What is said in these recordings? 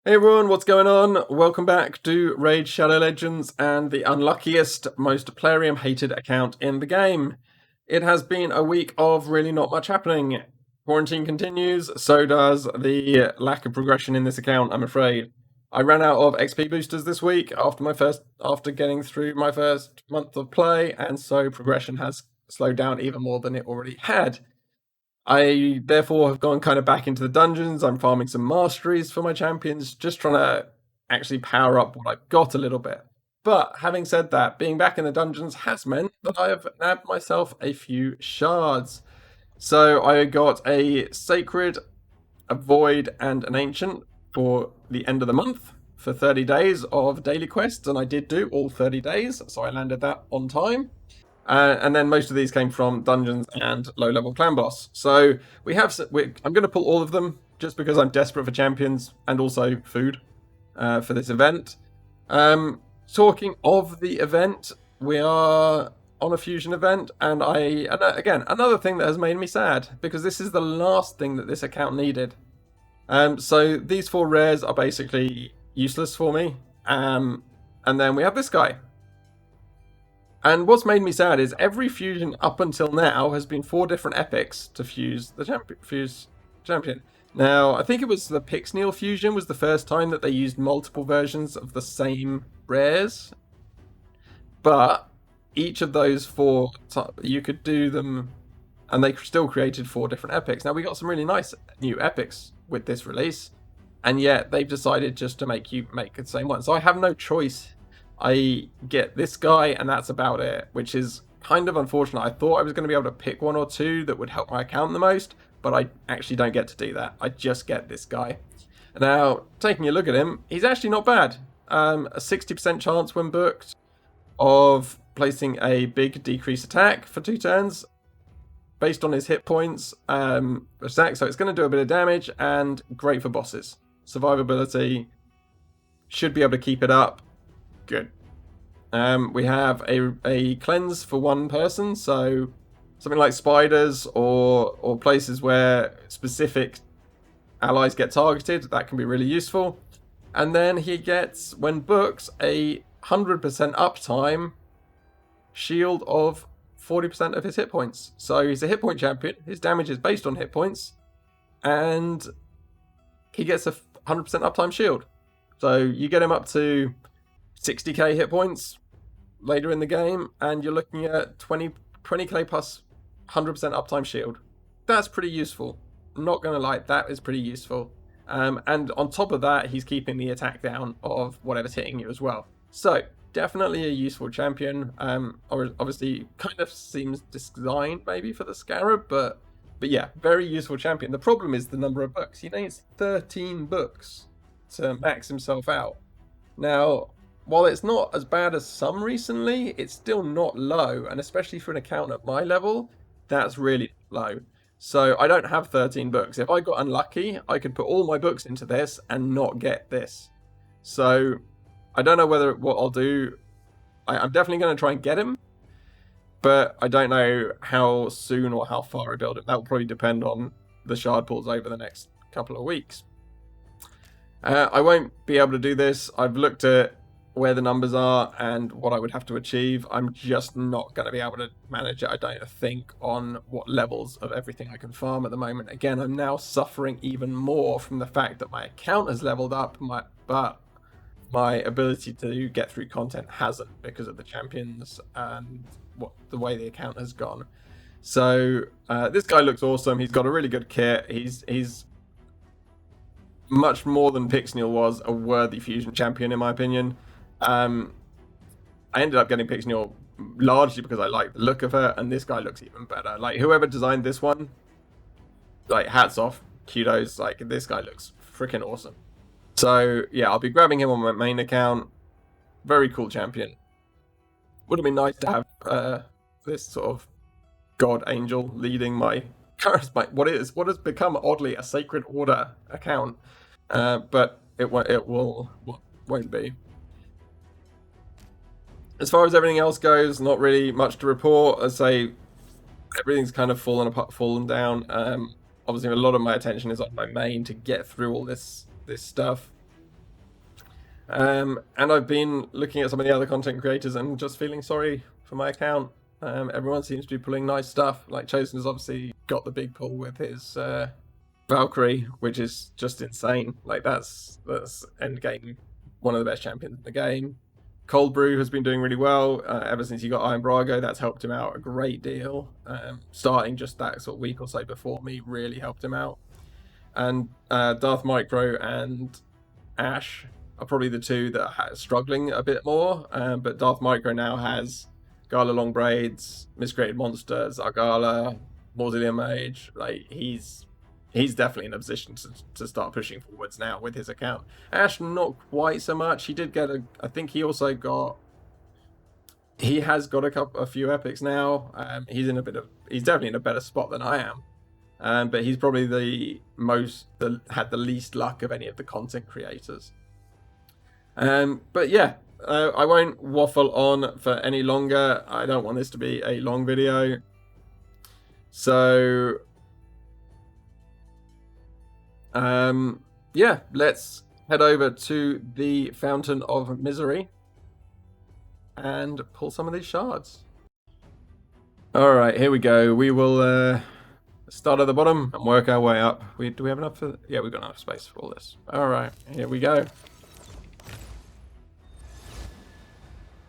Hey everyone, what's going on? Welcome back to Raid Shadow Legends and the unluckiest, most Plarium hated account in the game. It has been a week of really not much happening. Quarantine continues, so does the lack of progression in this account, I'm afraid. I ran out of XP boosters this week after getting through my first month of play, and so progression has slowed down even more than it already had. I therefore have gone kind of back into the dungeons. I'm farming some masteries for my champions, just trying to actually power up what I've got a little bit. But having said that, being back in the dungeons has meant that I have nabbed myself a few shards. So I got a sacred, a void, and an ancient for the end of the month for 30 days of daily quests, and I did do all 30 days, so I landed that on time. And then most of these came from dungeons and low-level clan boss. So I'm going to pull all of them just because I'm desperate for champions and also food for this event. Talking of the event, we are on a fusion event, and again, another thing that has made me sad because this is the last thing that this account needed. So these 4 rares are basically useless for me. And then we have this guy. And what's made me sad is every fusion up until now has been 4 different epics to fuse the champion. Now, I think it was the Pixneal fusion was the first time that they used multiple versions of the same rares. But each of those 4, you could do them, and they still created 4 different epics. Now, we got some really nice new epics with this release, and yet they've decided just to make you make the same one. So I have no choice. I get this guy, and that's about it, which is kind of unfortunate. I thought I was going to be able to pick 1 or 2 that would help my account the most, but I actually don't get to do that. I just get this guy. Now, taking a look at him, he's actually not bad. A 60% chance when booked of placing a big decrease attack for 2 turns based on his hit points attack, so it's going to do a bit of damage, and great for bosses. Survivability, should be able to keep it up. Good. We have a cleanse for 1 person, so something like spiders or places where specific allies get targeted, that can be really useful. And then he gets, when booked, a 100% uptime shield of 40% of his hit points. So he's a hit point champion, his damage is based on hit points, and he gets a 100% uptime shield. So you get him up to 60k hit points later in the game, and you're looking at 20k plus 100% uptime shield. That's pretty useful. I'm not going to lie, that is pretty useful. And on top of that, he's keeping the attack down of whatever's hitting you as well. So definitely a useful champion. Obviously, kind of seems designed maybe for the Scarab, but yeah, very useful champion. The problem is the number of books. He needs 13 books to max himself out. Now, while it's not as bad as some recently, it's still not low, and especially for an account at my level, that's really low. So I don't have 13 books. If I got unlucky, I could put all my books into this and not get this. So I don't know what I'll do. I'm definitely going to try and get him, but I don't know how soon or how far I build it. That will probably depend on the shard pulls over the next couple of weeks. I won't be able to do this. I've looked at where the numbers are and what I would have to achieve. I'm just not going to be able to manage it, I don't think, on what levels of everything I can farm at the moment. Again, I'm now suffering even more from the fact that my account has leveled up, but my ability to get through content hasn't because of the champions and the way the account has gone. So this guy looks awesome. He's got a really good kit. He's much more than Pixneal was a worthy fusion champion, in my opinion. I ended up getting Pixneal largely because I like the look of her, and this guy looks even better. Like, whoever designed this one, like, hats off, kudos. Like, this guy looks freaking awesome. So yeah, I'll be grabbing him on my main account. Very cool champion. Would have been nice to have this sort of god angel leading my what has become oddly a Sacred Order account, but it won't be. As far as everything else goes, not really much to report. I'd say everything's kind of fallen down. Obviously, a lot of my attention is on my main to get through all this stuff. And I've been looking at some of the other content creators and just feeling sorry for my account. Everyone seems to be pulling nice stuff. Like Chosen has obviously got the big pull with his Valkyrie, which is just insane. Like that's endgame, one of the best champions in the game. Cold Brew has been doing really well ever since he got Iron Brago. That's helped him out a great deal. Starting just that sort of week or so before me really helped him out. And Darth Micro and Ash are probably the two that are struggling a bit more. But Darth Micro now has Gala Long Braids, Miscreated Monsters, Argala, Mausoleum Mage. Like he's definitely in a position to start pushing forwards now with his account. Ash, not quite so much. He did get I think he also got. He has got a few epics now. He's definitely in a better spot than I am. But he's probably had the least luck of any of the content creators. But yeah, I won't waffle on for any longer. I don't want this to be a long video. So, yeah, let's head over to the Fountain of Misery and pull some of these shards. All right, here we go. We will start at the bottom and work our way up. Do we have enough for? Yeah, we've got enough space for all this. All right, here we go.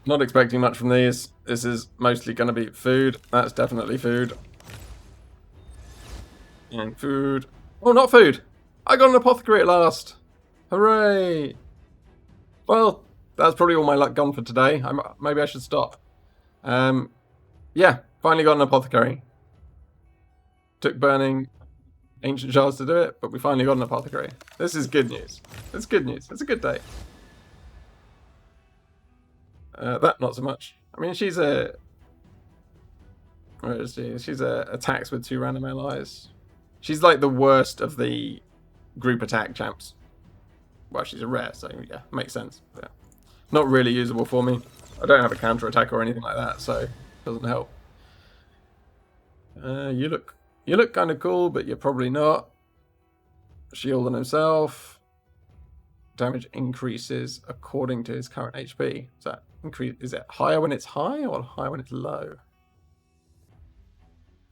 Not expecting much from these. This is mostly going to be food. That's definitely food. And food. Oh, not food. I got an apothecary at last. Hooray. Well, that's probably all my luck gone for today. Maybe I should stop. Yeah, finally got an apothecary. Took burning ancient shards to do it, but we finally got an apothecary. This is good news. It's good news. It's a good day. That not so much. I mean, she's a. Where is she? She's attacks with 2 random allies. She's like the worst of the group attack champs. Well, she's a rare, so yeah, makes sense. Yeah. Not really usable for me. I don't have a counter attack or anything like that, so it doesn't help. You look kind of cool, but you're probably not. Shield on himself. Damage increases according to his current HP. Is it higher when it's high or higher when it's low?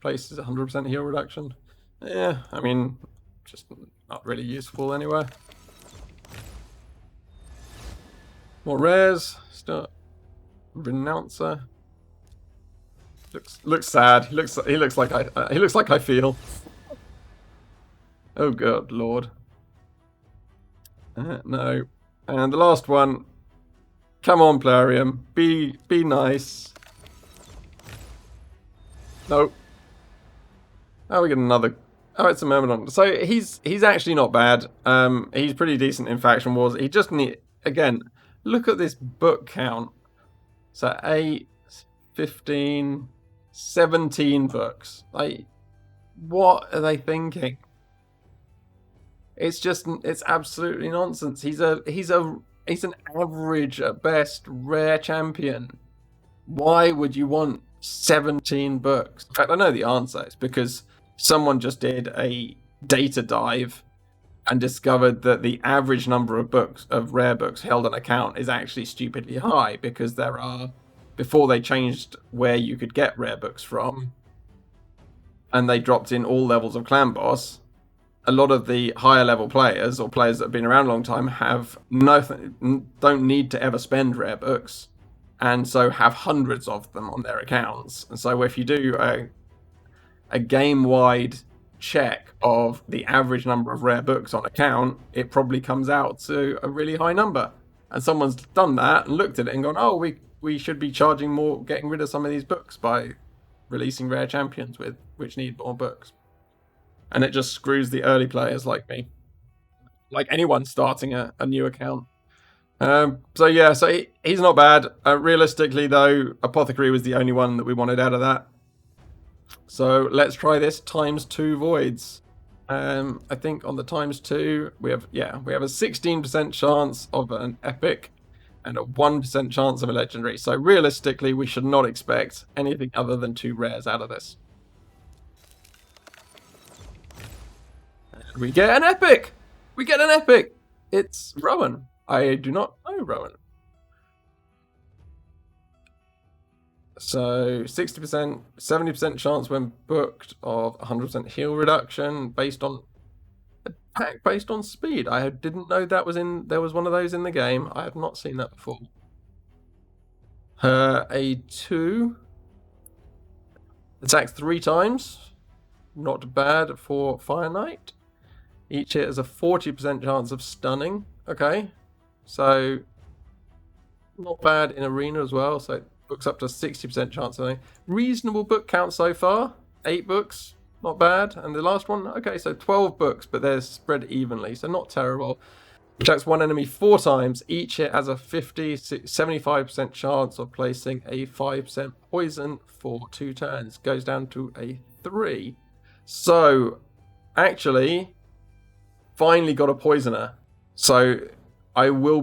Places 100% heal reduction. Yeah, I mean, just not really useful anywhere. More rares. Start Renouncer. Looks sad. He looks like I feel. Oh god, Lord. No. And the last one. Come on, Plarium. Be nice. Nope. Oh, we get another. Oh, it's a Myrmidon. So he's actually not bad. He's pretty decent in Faction Wars. He just again, look at this book count. So 8, 15, 17 books. Like, what are they thinking? It's absolutely nonsense. He's an average at best rare champion. Why would you want 17 books? In fact, I know the answer. It's because someone just did a data dive and discovered that the average number of rare books held on account is actually stupidly high, because before they changed where you could get rare books from, and they dropped in all levels of clan boss, a lot of the higher level players, or players that have been around a long time, don't need to ever spend rare books, and so have hundreds of them on their accounts. And so if you do a game-wide check of the average number of rare books on account, it probably comes out to a really high number. And someone's done that and looked at it and gone, oh, we should be charging more, getting rid of some of these books by releasing rare champions which need more books. And it just screws the early players like me, like anyone starting a new account. So yeah, so he's not bad. Realistically though, Apothecary was the only one that we wanted out of that. So let's try this ×2 voids. I think on the ×2 we have a 16% chance of an epic and a 1% chance of a legendary. So realistically, we should not expect anything other than 2 rares out of this. And we get an epic! We get an epic! It's Rowan. I do not know, Rowan. So 60%, 70% chance when booked of 100% heal reduction based on attack based on speed. I didn't know that was in. There was one of those in the game. I have not seen that before. Her A2 attacks 3 times. Not bad for Fire Knight. Each hit has a 40% chance of stunning. Okay, so not bad in arena as well. So books up to 60% chance of reasonable book count so far. 8 books, not bad. And the last one, okay, so 12 books, but they're spread evenly, so not terrible. Attacks one enemy 4 times. Each hit has a 75% chance of placing a 5% poison for 2 turns. Goes down to a 3. So, actually, finally got a poisoner. So, I will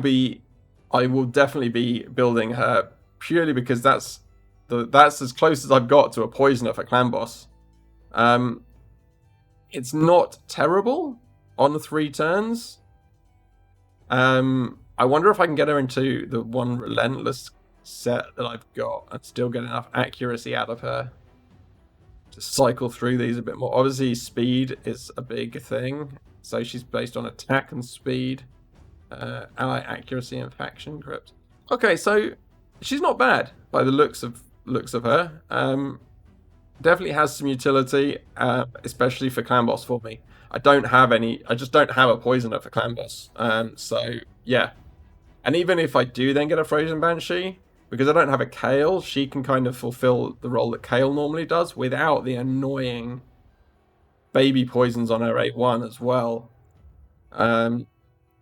definitely be building her purely because that's as close as I've got to a poisoner for clan boss. It's not terrible on 3 turns. I wonder if I can get her into the one relentless set that I've got and still get enough accuracy out of her to cycle through these a bit more. Obviously, speed is a big thing, so she's based on attack and speed, ally accuracy and faction crypt. Okay, so she's not bad by the looks of her. Definitely has some utility, especially for clan boss for me. I just don't have a poisoner for clan boss. So yeah. And even if I do then get a Frozen Banshee, because I don't have a Kale, she can kind of fulfill the role that Kale normally does without the annoying baby poisons on her 8-1 as well.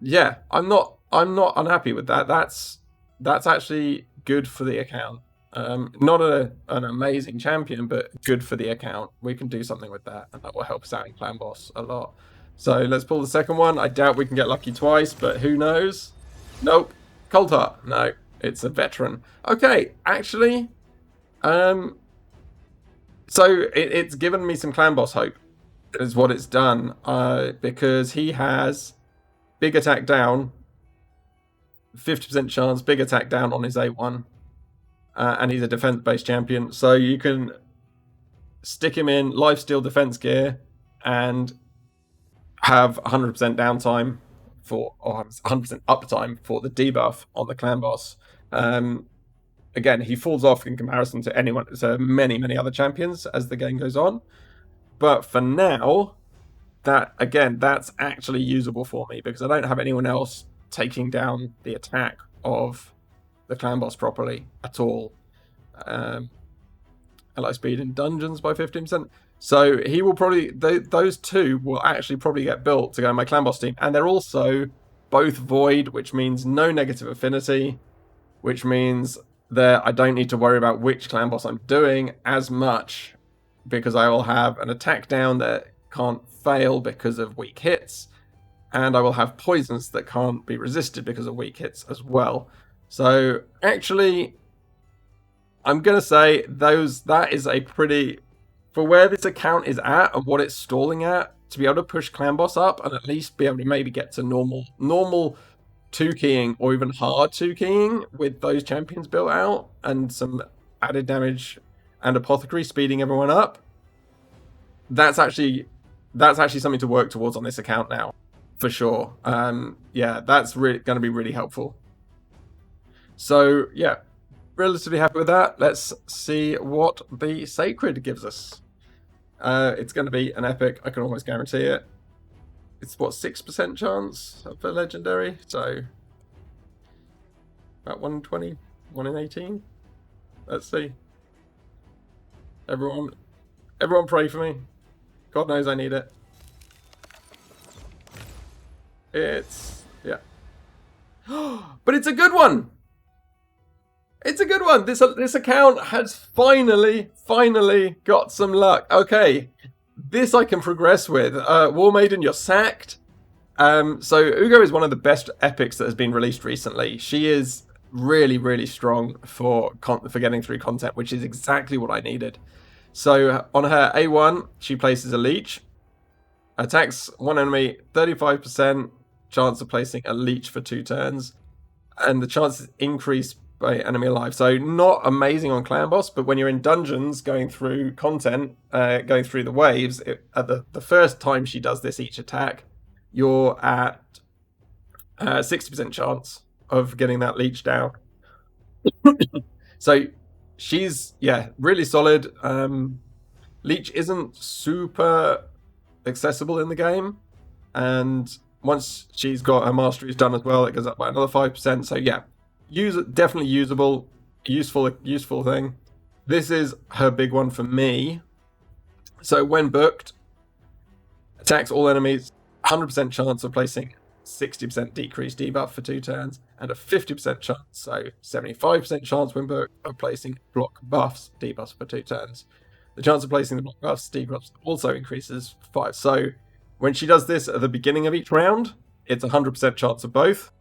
Yeah, I'm not unhappy with that. That's actually good for the account. Not an amazing champion, but good for the account. We can do something with that, and that will help us out in clan boss a lot. So let's pull the second one. I doubt we can get lucky twice, but who knows? Nope. Cold Heart. No, it's a veteran. Okay, actually, so it's given me some clan boss hope, is what it's done, because he has big attack down, 50% chance, big attack down on his A1. And he's a defense-based champion, so you can stick him in lifesteal defense gear and have 100% downtime or 100% uptime for the debuff on the clan boss. Again, he falls off in comparison to many other champions as the game goes on. But for now, that's actually usable for me because I don't have anyone else taking down the attack of the clan boss properly at all. Ally speed in dungeons by 15%. So he will probably, those two will actually probably get built to go in my clan boss team. And they're also both void, which means no negative affinity, which means that I don't need to worry about which clan boss I'm doing as much because I will have an attack down that can't fail because of weak hits. And I will have poisons that can't be resisted because of weak hits as well. So actually, I'm going to say that is a pretty, for where this account is at and what it's stalling at, to be able to push clan boss up and at least be able to maybe get to normal 2-keying or even hard 2-keying with those champions built out and some added damage and apothecary speeding everyone up. That's actually something to work towards on this account now, for sure. Yeah, that's really going to be really helpful. So yeah, relatively happy with that. Let's see what the Sacred gives us. It's going to be an epic, I can almost guarantee it. It's what, 6% chance for legendary, so about 120, 1 in 18. Let's see. Everyone pray for me. God knows I need it. Yeah. But it's a good one! It's a good one. This account has finally got some luck. Okay, this I can progress with. War Maiden, you're sacked. So Ugo is one of the best epics that has been released recently. She is really strong for getting through content, which is exactly what I needed. So on her A1, she places a leech, attacks one enemy 35%, chance of placing a leech for 2 turns, and the chances increase by enemy alive. So not amazing on clan boss, but when you're in dungeons going through content, going through the waves, at the first time she does this each attack, you're at 60% chance of getting that leech down. So she's, really solid. Leech isn't super accessible in the game, and once she's got her masteries done as well, it goes up by another 5%. So yeah, definitely usable, useful thing. This is her big one for me. So when booked, attacks all enemies, 100% chance of placing 60% decreased debuff for 2 turns, and a 50% chance, so 75% chance when booked, of placing block buffs debuffs for 2 turns. The chance of placing the block buffs debuffs also increases 5. So when she does this at the beginning of each round, it's 100% chance of both.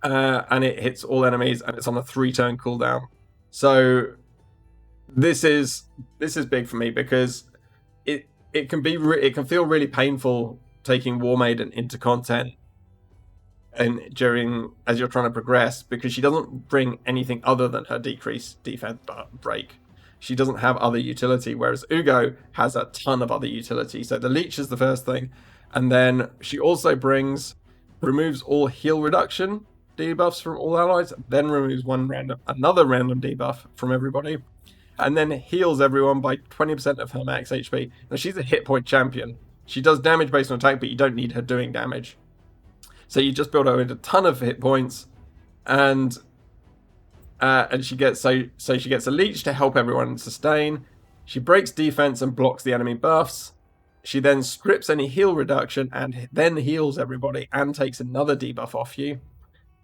And it hits all enemies, and it's on a 3-turn cooldown. So this is big for me, because it can feel really painful taking War Maiden into content and as you're trying to progress, because she doesn't bring anything other than her decreased defense break. She doesn't have other utility, whereas Ugo has a ton of other utility. So the leech is the first thing, and then she also removes all heal reduction debuffs from all allies, then removes another random debuff from everybody, and then heals everyone by 20% of her max HP. Now she's a hit point champion. She does damage based on attack, but you don't need her doing damage. So you just build her with a ton of hit points, and she gets she gets a leech to help everyone sustain. She breaks defense and blocks the enemy buffs. She then strips any heal reduction and then heals everybody and takes another debuff off you.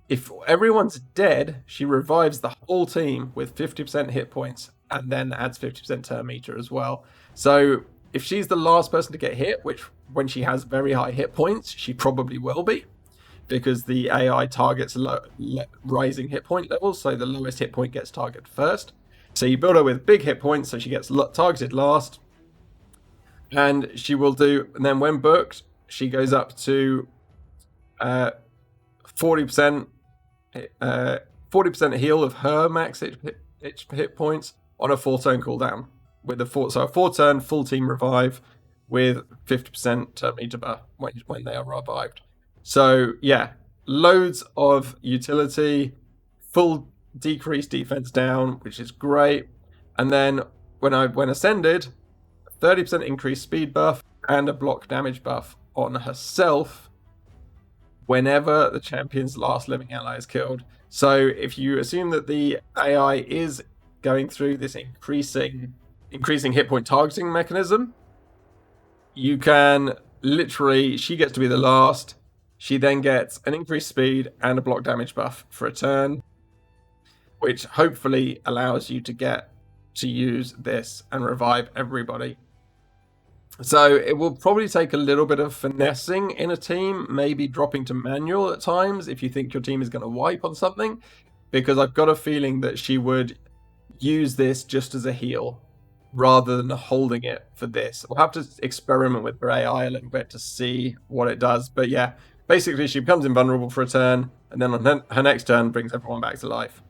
If everyone's dead, she revives the whole team with 50% hit points and then adds 50% turn meter as well. So if she's the last person to get hit, which when she has very high hit points, she probably will be, because the AI targets rising hit point levels, so the lowest hit point gets targeted first. So you build her with big hit points, so she gets targeted last. And she will and then when booked, she goes up to 40% heal of her max hit points on a 4-turn cooldown, with a 4-turn full team revive with 50% turn meter buff when they are revived. So yeah, loads of utility, full decreased defense down, which is great. And then when ascended, 30% increased speed buff and a block damage buff on herself whenever the champion's last living ally is killed. So if you assume that the AI is going through this increasing hit point targeting mechanism, you can literally, she gets to be the last. She then gets an increased speed and a block damage buff for a turn, which hopefully allows you to use this and revive everybody. So it will probably take a little bit of finessing in a team, maybe dropping to manual at times if you think your team is going to wipe on something, because I've got a feeling that she would use this just as a heal rather than holding it for this. We'll have to experiment with her AI a little bit to see what it does. But yeah, basically she becomes invulnerable for a turn, and then on her next turn brings everyone back to life.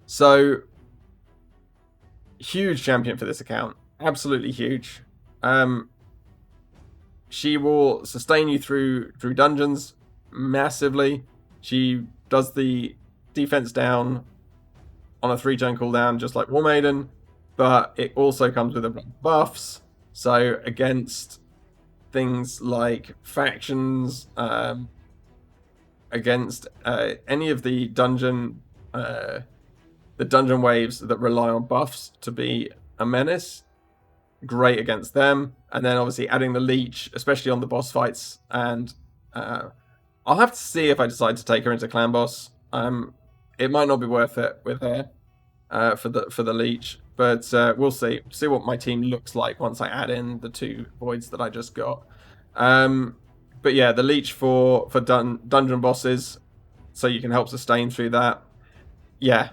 So huge champion for this account. Absolutely huge. She will sustain you through dungeons massively. She does the defense down on a 3-turn cooldown, just like War Maiden, but it also comes with buffs. So against things like factions, against any of the dungeon waves that rely on buffs to be a menace, great against them. And then obviously adding the leech, especially on the boss fights, and I'll have to see if I decide to take her into clan boss. It might not be worth it with her for the leech, but we'll see what my team looks like once I add in the 2 voids that I just got. But yeah, the leech for dungeon bosses, so you can help sustain through that. Yeah,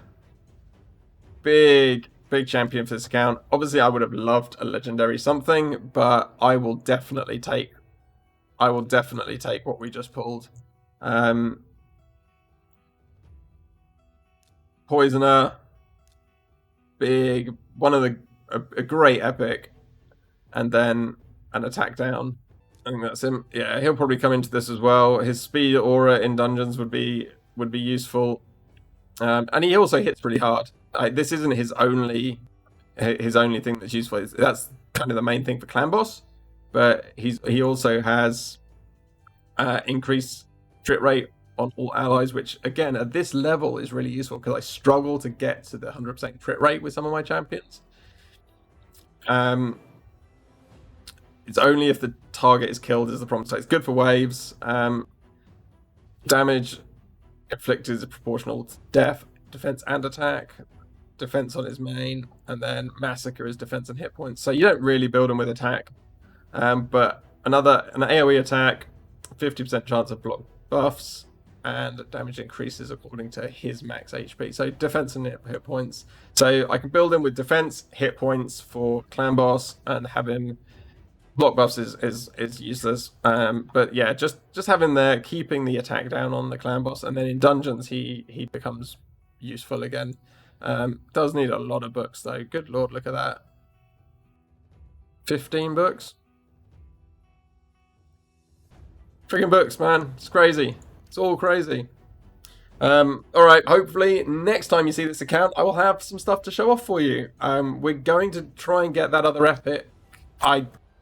big champion for this account. Obviously, I would have loved a legendary something, but I will definitely take I will definitely take what we just pulled. Poisoner, big, one of a great epic, and then an attack down. I think that's him. Yeah, he'll probably come into this as well. His speed aura in dungeons would be useful, and he also hits pretty hard. This isn't his only thing that's useful. That's kind of the main thing for clan boss, but he also has increased crit rate on all allies, which again at this level is really useful because I struggle to get to the 100% crit rate with some of my champions. It's only if the target is killed is the problem. So it's good for waves. Damage inflicted is proportional to death, defense, and attack. Defense on his main, and then massacre is defense and hit points. So you don't really build him with attack. But an AoE attack, 50% chance of block buffs, and damage increases according to his max HP. So defense and hit points. So I can build him with defense, hit points for clan boss, and have him block buffs is useless. But yeah, just have him there, keeping the attack down on the clan boss, and then in dungeons he becomes useful again. Does need a lot of books though. Good lord, look at that. 15 books. Freaking books, man. It's crazy. It's all crazy. Alright, hopefully next time you see this account, I will have some stuff to show off for you. We're going to try and get that other epic.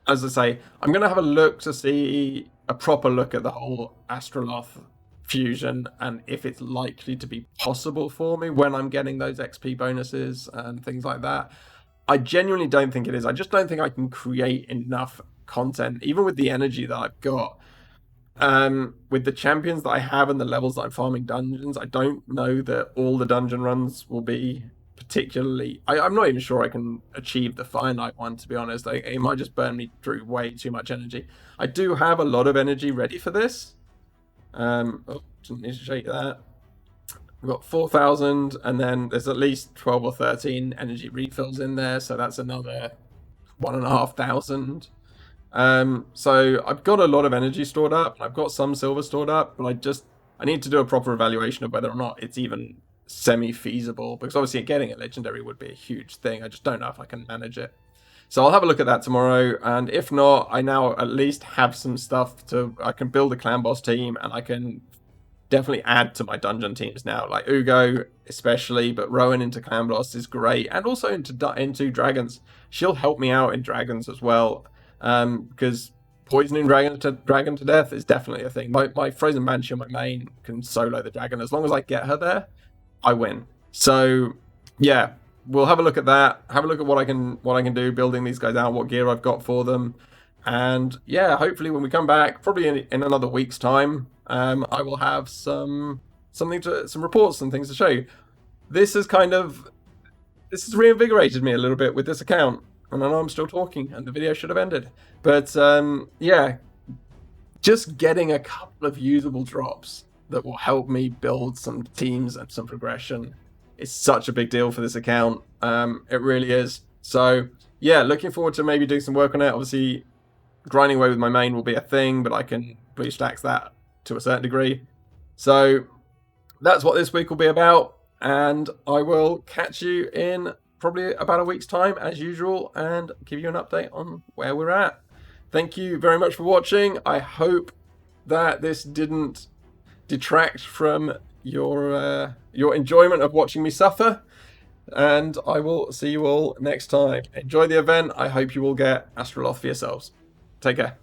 As I say, I'm going to have a look to see a proper look at the whole Astroloth fusion and if it's likely to be possible for me when I'm getting those XP bonuses and things like that. I genuinely don't think it is. I just don't think I can create enough content, even with the energy that I've got. With the champions that I have and the levels that I'm farming dungeons, I don't know that all the dungeon runs will be particularly... I'm not even sure I can achieve the finite one, to be honest. It might just burn me through way too much energy. I do have a lot of energy ready for this. Didn't need to show you that. We've got 4,000, and then there's at least 12 or 13 energy refills in there, so that's another 1,500. So I've got a lot of energy stored up, and I've got some silver stored up, but I need to do a proper evaluation of whether or not it's even semi-feasible, because obviously getting a legendary would be a huge thing. I just don't know if I can manage it. So I'll have a look at that tomorrow, and if not, I now at least have some stuff I can build a clan boss team, and I can definitely add to my dungeon teams now, like Ugo especially, but Rowan into clan boss is great, and also into dragons. She'll help me out in dragons as well, because poisoning dragon to death is definitely a thing. My frozen banshee on my main can solo the dragon. As long as I get her there, I win. So yeah, we'll have a look at that. Have a look at what I can do building these guys out, what gear I've got for them, and yeah, hopefully when we come back, probably in another week's time, I will have some reports and things to show you. This has reinvigorated me a little bit with this account, and I know I'm still talking, and the video should have ended. But yeah, just getting a couple of usable drops that will help me build some teams and some progression is such a big deal for this account. It really is. So yeah, looking forward to maybe doing some work on it. Obviously, grinding away with my main will be a thing, but I can BlueStacks that to a certain degree. So that's what this week will be about, and I will catch you in probably about a week's time as usual and give you an update on where we're at. Thank you very much for watching. I hope that this didn't detract from your enjoyment of watching me suffer, and I will see you all next time. Enjoy the event. I hope you will get Astroloth for yourselves. Take care.